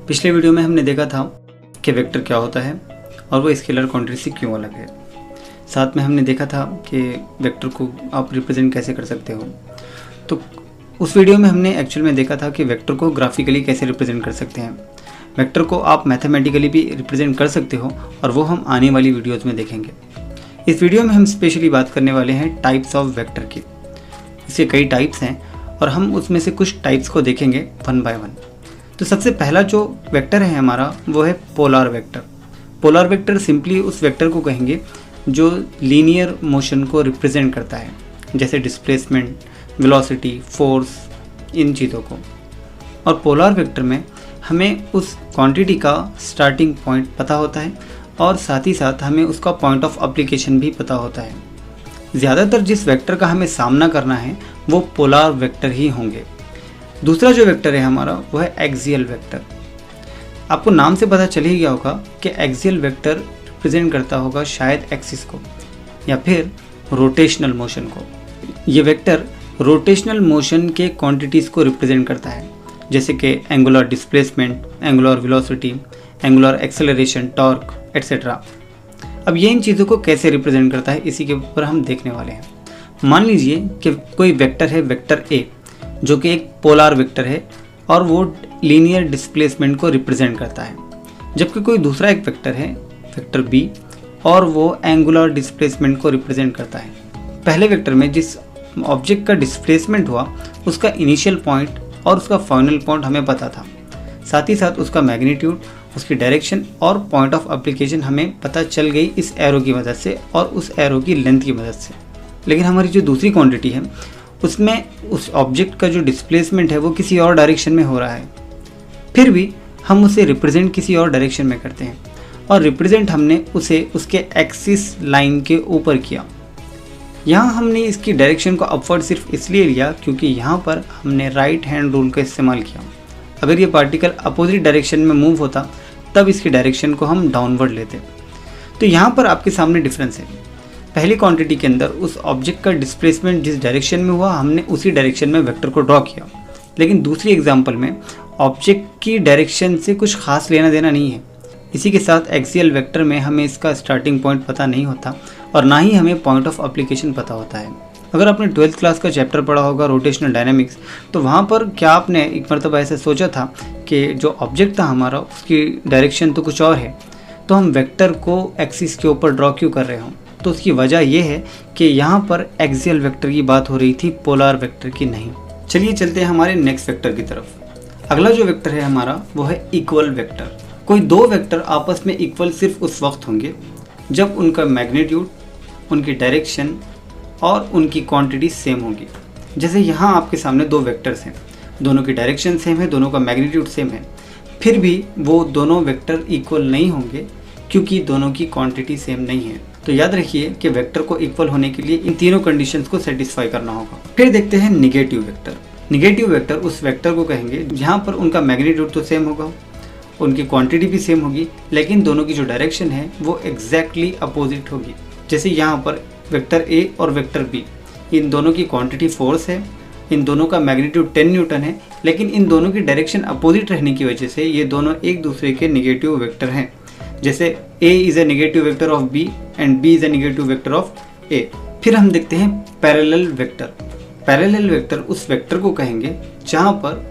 पिछले वीडियो में हमने देखा था कि वेक्टर क्या होता है और वो स्केलर क्वांटिटी से क्यों अलग है। साथ में हमने देखा था कि वेक्टर को आप रिप्रेजेंट कैसे कर सकते हो। तो उस वीडियो में हमने एक्चुअल में देखा था कि वेक्टर को ग्राफिकली कैसे रिप्रेजेंट कर सकते हैं। वेक्टर को आप मैथमेटिकली भी रिप्रेजेंट कर सकते हो और वो हम आने वाली वीडियोज़ में देखेंगे। इस वीडियो में हम स्पेशली बात करने वाले हैं टाइप्स ऑफ वेक्टर की। इसके कई टाइप्स हैं और हम उसमें से कुछ टाइप्स को देखेंगे वन बाय वन। तो सबसे पहला जो वेक्टर है हमारा वो है polar vector. Polar vector simply उस वेक्टर को कहेंगे जो लीनियर मोशन को रिप्रेजेंट करता है, जैसे डिस्प्लेसमेंट, वेलोसिटी, फोर्स, इन चीज़ों को। और पोलर वेक्टर में हमें उस क्वांटिटी का स्टार्टिंग पॉइंट पता होता है और साथ ही साथ हमें उसका पॉइंट ऑफ एप्लीकेशन भी पता होता है। ज़्यादातर जिस वेक्टर का हमें सामना करना है वो पोलर वेक्टर ही होंगे। दूसरा जो वेक्टर है हमारा वो है एक्सियल वेक्टर। आपको नाम से पता चल ही गया होगा कि एक्सियल वेक्टर रिप्रेजेंट करता होगा शायद एक्सिस को या फिर रोटेशनल मोशन को। ये वेक्टर रोटेशनल मोशन के क्वांटिटीज़ को रिप्रेजेंट करता है, जैसे कि angular displacement, angular velocity, angular acceleration, torque etcetera. अब ये इन चीज़ों को कैसे रिप्रेजेंट करता है इसी के ऊपर हम देखने वाले हैं। मान लीजिए कि कोई वेक्टर है वेक्टर ए, जो कि एक पोलर वेक्टर है और वो लीनियर डिस्प्लेसमेंट को रिप्रेजेंट करता है, जबकि कोई दूसरा एक वेक्टर है वेक्टर बी और वो एंगुलर डिस्प्लेसमेंट को रिप्रेजेंट करता है। पहले वेक्टर में जिस ऑब्जेक्ट का डिस्प्लेसमेंट हुआ उसका इनिशियल पॉइंट और उसका फाइनल पॉइंट हमें पता था, साथ ही साथ उसका मैग्नीट्यूड, उसकी डायरेक्शन और पॉइंट ऑफ एप्लीकेशन हमें पता चल गई इस एरो की मदद से और उस एरो की लेंथ की मदद से। लेकिन हमारी जो दूसरी क्वांटिटी है उसमें उस ऑब्जेक्ट का जो डिस्प्लेसमेंट है वो किसी और डायरेक्शन में हो रहा है, फिर भी हम उसे रिप्रेजेंट किसी और डायरेक्शन में करते हैं और रिप्रेजेंट हमने उसे उसके एक्सिस लाइन के ऊपर किया। यहाँ हमने इसकी डायरेक्शन को अपवर्ड सिर्फ इसलिए लिया क्योंकि यहाँ पर हमने राइट हैंड रूल का इस्तेमाल किया। अगर ये पार्टिकल अपोजिट डायरेक्शन में मूव होता तब इसकी डायरेक्शन को हम डाउनवर्ड लेते। तो यहाँ पर आपके सामने डिफरेंस है। पहली क्वांटिटी के अंदर उस ऑब्जेक्ट का डिस्प्लेसमेंट जिस डायरेक्शन में हुआ हमने उसी डायरेक्शन में वेक्टर को ड्रॉ किया, लेकिन दूसरी एग्जांपल में ऑब्जेक्ट की डायरेक्शन से कुछ खास लेना देना नहीं है। इसी के साथ एक्सियल वेक्टर में हमें इसका स्टार्टिंग पॉइंट पता नहीं होता और ना ही हमें पॉइंट ऑफ एप्लीकेशन पता होता है। अगर आपने 12th क्लास का चैप्टर पढ़ा होगा रोटेशनल डायनामिक्स, तो वहाँ पर क्या आपने एक मरतबा ऐसा सोचा था कि जो ऑब्जेक्ट था हमारा उसकी डायरेक्शन तो कुछ और है, तो हम वेक्टर को एक्सिस के ऊपर ड्रॉ क्यों कर रहे हों? तो उसकी वजह यह है कि यहाँ पर एक्सियल वेक्टर की बात हो रही थी, पोलर वेक्टर की नहीं। चलिए चलते हैं हमारे नेक्स्ट वेक्टर की तरफ। अगला जो वेक्टर है हमारा वो है इक्वल वेक्टर। कोई दो वेक्टर आपस में इक्वल सिर्फ उस वक्त होंगे जब उनका मैग्नीट्यूड, उनकी डायरेक्शन और उनकी क्वांटिटी सेम होगी। जैसे यहाँ आपके सामने दो वेक्टर्स हैं, दोनों की डायरेक्शन सेम है, दोनों का मैग्नीट्यूड सेम है, फिर भी वो दोनों वेक्टर इक्वल नहीं होंगे क्योंकि दोनों की क्वांटिटी सेम नहीं है। तो याद रखिए कि वेक्टर को इक्वल होने के लिए इन तीनों कंडीशंस को सेटिस्फाई करना होगा। फिर देखते हैं निगेटिव वेक्टर। निगेटिव वेक्टर उस वेक्टर को कहेंगे जहाँ पर उनका मैग्नीट्यूड तो सेम होगा, उनकी क्वांटिटी भी सेम होगी, लेकिन दोनों की जो डायरेक्शन है वो एग्जैक्टली अपोजिट होगी। जैसे यहाँ पर वेक्टर ए और वेक्टर बी, इन दोनों की क्वांटिटी फोर्स है, इन दोनों का मैग्नीट्यूड 10 न्यूटन है, लेकिन इन दोनों की डायरेक्शन अपोजिट रहने की वजह से ये दोनों एक दूसरे के निगेटिव वेक्टर हैं। जैसे A is a negative vector of B and B is a negative vector of A। फिर हम देखते हैं पैरेलल वेक्टर। पैरेलल वेक्टर उस वेक्टर को कहेंगे जहाँ पर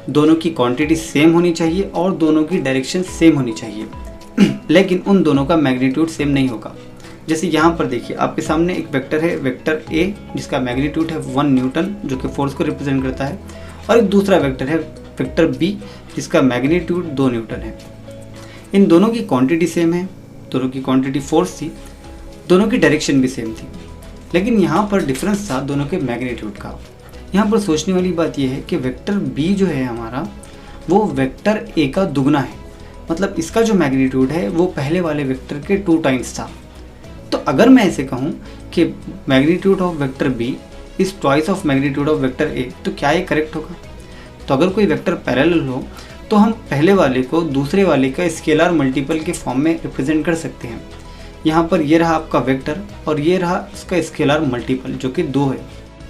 दोनों की क्वांटिटी सेम होनी चाहिए और दोनों की डायरेक्शन सेम होनी चाहिए लेकिन उन दोनों का मैग्नीट्यूड सेम नहीं होगा। जैसे यहाँ पर देखिए आपके सामने एक वेक्टर है वेक्टर A जिसका मैग्नीट्यूड है 1 न्यूटन जो कि फोर्स को रिप्रेजेंट करता है, और एक दूसरा वेक्टर है वेक्टर B जिसका मैग्नीट्यूड 2 न्यूटन है। इन दोनों की क्वांटिटी सेम है, दोनों की क्वांटिटी फोर्स थी, दोनों की डायरेक्शन भी सेम थी, लेकिन यहाँ पर डिफरेंस था दोनों के मैग्नीट्यूड का। यहाँ पर सोचने वाली बात यह है कि वेक्टर बी जो है हमारा वो वेक्टर ए का दुगना है, मतलब इसका जो मैग्नीट्यूड है वो पहले वाले वेक्टर के 2 टाइम्स था। तो अगर मैं ऐसे कहूँ कि magnitude of vector B is twice of magnitude of vector A, तो क्या ये करेक्ट होगा? तो अगर कोई वेक्टर पैरेलल हो तो हम पहले वाले को दूसरे वाले का स्केलर मल्टीपल के फॉर्म में रिप्रेजेंट कर सकते हैं। यहाँ पर ये रहा आपका वेक्टर और ये रहा उसका स्केलर मल्टीपल जो कि 2 है।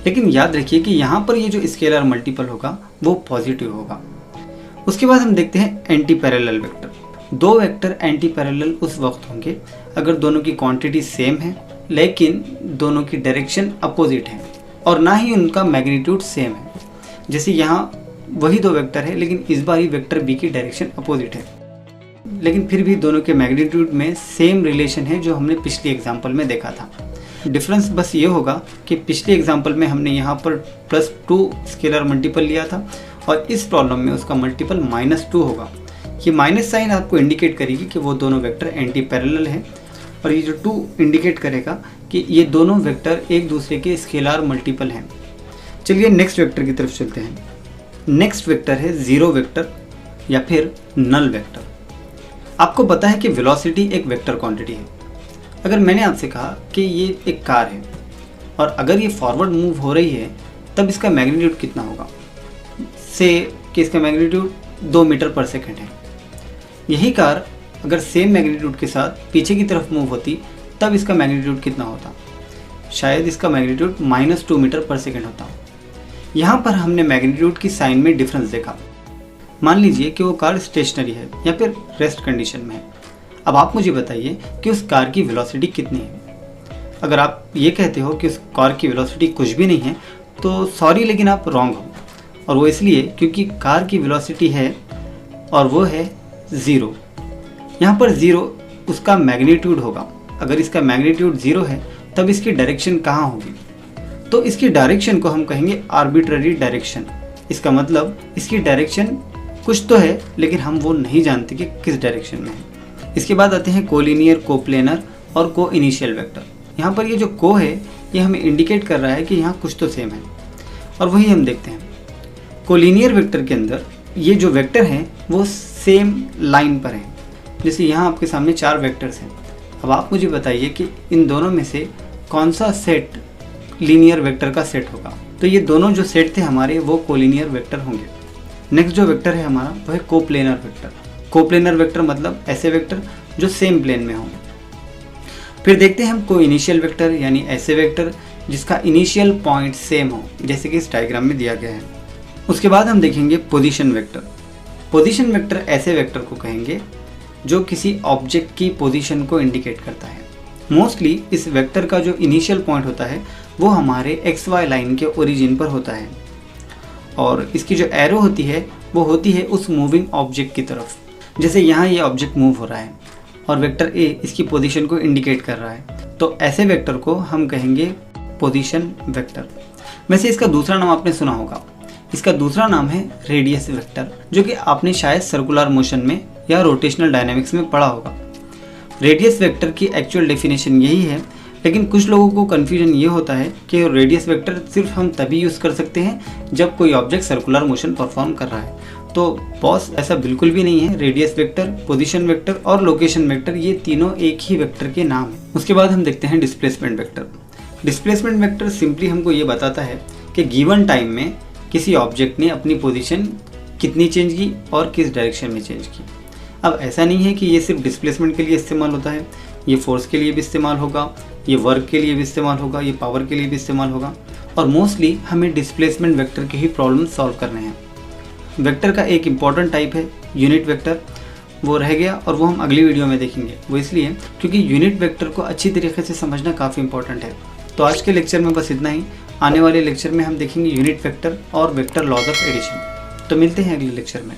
लेकिन याद रखिए कि यहाँ पर ये जो स्केलर मल्टीपल होगा वो पॉजिटिव होगा। उसके बाद हम देखते हैं एंटी पैरेलल वेक्टर। दो वेक्टर एंटी पैरेलल उस वक्त होंगे अगर दोनों की क्वांटिटी सेम है लेकिन दोनों की डायरेक्शन अपोजिट है और ना ही उनका मैग्नीट्यूड सेम है। जैसे यहाँ वही दो वेक्टर है लेकिन इस बार ही वेक्टर बी की डायरेक्शन अपोजिट है, लेकिन फिर भी दोनों के मैग्नीट्यूड में सेम रिलेशन है जो हमने पिछले एग्जाम्पल में देखा था। डिफरेंस बस ये होगा कि पिछले एग्जाम्पल में हमने यहाँ पर +2 स्केलर मल्टीपल लिया था और इस प्रॉब्लम में उसका मल्टीपल -2 होगा। ये माइनस साइन आपको इंडिकेट करेगी कि वो दोनों वेक्टर एंटी पैरेलल हैं और ये जो 2 इंडिकेट करेगा कि ये दोनों वेक्टर एक दूसरे के स्केलर मल्टीपल हैं। चलिए नेक्स्ट वेक्टर की तरफ चलते हैं। नेक्स्ट वेक्टर है जीरो वेक्टर या फिर नल वेक्टर। आपको पता है कि वेलोसिटी एक वेक्टर क्वांटिटी है। अगर मैंने आपसे कहा कि ये एक कार है और अगर ये फॉरवर्ड मूव हो रही है तब इसका मैग्नीट्यूड कितना होगा, से कि इसका मैग्नीट्यूड 2 मीटर पर सेकंड है। यही कार अगर सेम मैग्नीट्यूड के साथ पीछे की तरफ मूव होती तब इसका मैग्नीट्यूड कितना होता, शायद इसका मैग्नीट्यूड -2 मीटर पर सेकंड होता। यहाँ पर हमने मैग्नीट्यूड की साइन में डिफरेंस देखा। मान लीजिए कि वो कार स्टेशनरी है या फिर रेस्ट कंडीशन में है। अब आप मुझे बताइए कि उस कार की वेलोसिटी कितनी है। अगर आप ये कहते हो कि उस कार की वेलोसिटी कुछ भी नहीं है तो सॉरी लेकिन आप रॉन्ग हो, और वो इसलिए क्योंकि कार की वेलोसिटी है और वो है 0। यहाँ पर 0 उसका मैग्नीट्यूड होगा। अगर इसका मैग्नीट्यूड 0 है तब इसकी डायरेक्शन कहाँ होगी, तो इसकी डायरेक्शन को हम कहेंगे आर्बिट्ररी डायरेक्शन। इसका मतलब इसकी डायरेक्शन कुछ तो है लेकिन हम वो नहीं जानते कि किस डायरेक्शन में है। इसके बाद आते हैं कोलिनियर, कोप्लेनर और को इनिशियल वेक्टर। यहाँ पर ये जो को है ये हमें इंडिकेट कर रहा है कि यहाँ कुछ तो सेम है और वही हम देखते हैं। कोलिनियर वेक्टर के अंदर ये जो वेक्टर हैं वो सेम लाइन पर हैं। जैसे यहाँ आपके सामने 4 वेक्टर्स हैं। अब आप मुझे बताइए कि इन दोनों में से कौन सा सेट लीनियर वेक्टर का सेट होगा। तो ये दोनों जो सेट थे हमारे वो कोलिनियर वेक्टर होंगे। नेक्स्ट जो वेक्टर है हमारा वो है कोप्लेनर वेक्टर। कोप्लेनर वेक्टर मतलब ऐसे वेक्टर जो सेम प्लेन में होंगे। फिर देखते हैं हम को इनिशियल वेक्टर यानी ऐसे वेक्टर जिसका इनिशियल पॉइंट सेम हो, जैसे कि इस डायग्राम में दिया गया है। उसके बाद हम देखेंगे पोजीशन वेक्टर। पोजीशन वेक्टर ऐसे वेक्टर को कहेंगे जो किसी ऑब्जेक्ट की पोजीशन को इंडिकेट करता है। मोस्टली इस वेक्टर का जो इनिशियल पॉइंट होता है वो हमारे XY लाइन के ओरिजिन पर होता है और इसकी जो एरो होती है वो होती है उस मूविंग ऑब्जेक्ट की तरफ। जैसे यहाँ ये ऑब्जेक्ट मूव हो रहा है और वेक्टर A इसकी पोजीशन को इंडिकेट कर रहा है, तो ऐसे वेक्टर को हम कहेंगे पोजीशन वेक्टर। वैसे इसका दूसरा नाम आपने सुना होगा। इसका दूसरा नाम है रेडियस वेक्टर, जो कि आपने शायद सर्कुलर मोशन में या रोटेशनल डायनामिक्स में पढ़ा होगा। रेडियस वेक्टर की एक्चुअल डेफिनेशन यही है, लेकिन कुछ लोगों को कन्फ्यूजन ये होता है कि रेडियस वेक्टर सिर्फ हम तभी यूज़ कर सकते हैं जब कोई ऑब्जेक्ट सर्कुलर मोशन परफॉर्म कर रहा है। तो बॉस ऐसा बिल्कुल भी नहीं है। रेडियस वेक्टर, पोजीशन वेक्टर और लोकेशन वेक्टर ये तीनों एक ही वेक्टर के नाम हैं। उसके बाद हम देखते हैं displacement vector. Displacement vector simply हमको ये बताता है कि गिवन टाइम में किसी ऑब्जेक्ट ने अपनी पोजीशन कितनी चेंज की और किस डायरेक्शन में चेंज की। अब ऐसा नहीं है कि ये सिर्फ डिस्प्लेसमेंट के लिए इस्तेमाल होता है, ये फोर्स के लिए भी इस्तेमाल होगा, ये वर्क के लिए भी इस्तेमाल होगा, ये पावर के लिए भी इस्तेमाल होगा। और मोस्टली हमें डिस्प्लेसमेंट वेक्टर के ही प्रॉब्लम सॉल्व करने हैं। वेक्टर का एक इम्पॉर्टेंट टाइप है यूनिट वेक्टर, वो रह गया और वो हम अगली वीडियो में देखेंगे। वो इसलिए क्योंकि यूनिट वेक्टर को अच्छी तरीके से समझना काफ़ी इंपॉर्टेंट है। तो आज के लेक्चर में बस इतना ही। आने वाले लेक्चर में हम देखेंगे यूनिट वेक्टर और वेक्टर लॉज ऑफ एडिशन। तो मिलते हैं अगले लेक्चर में।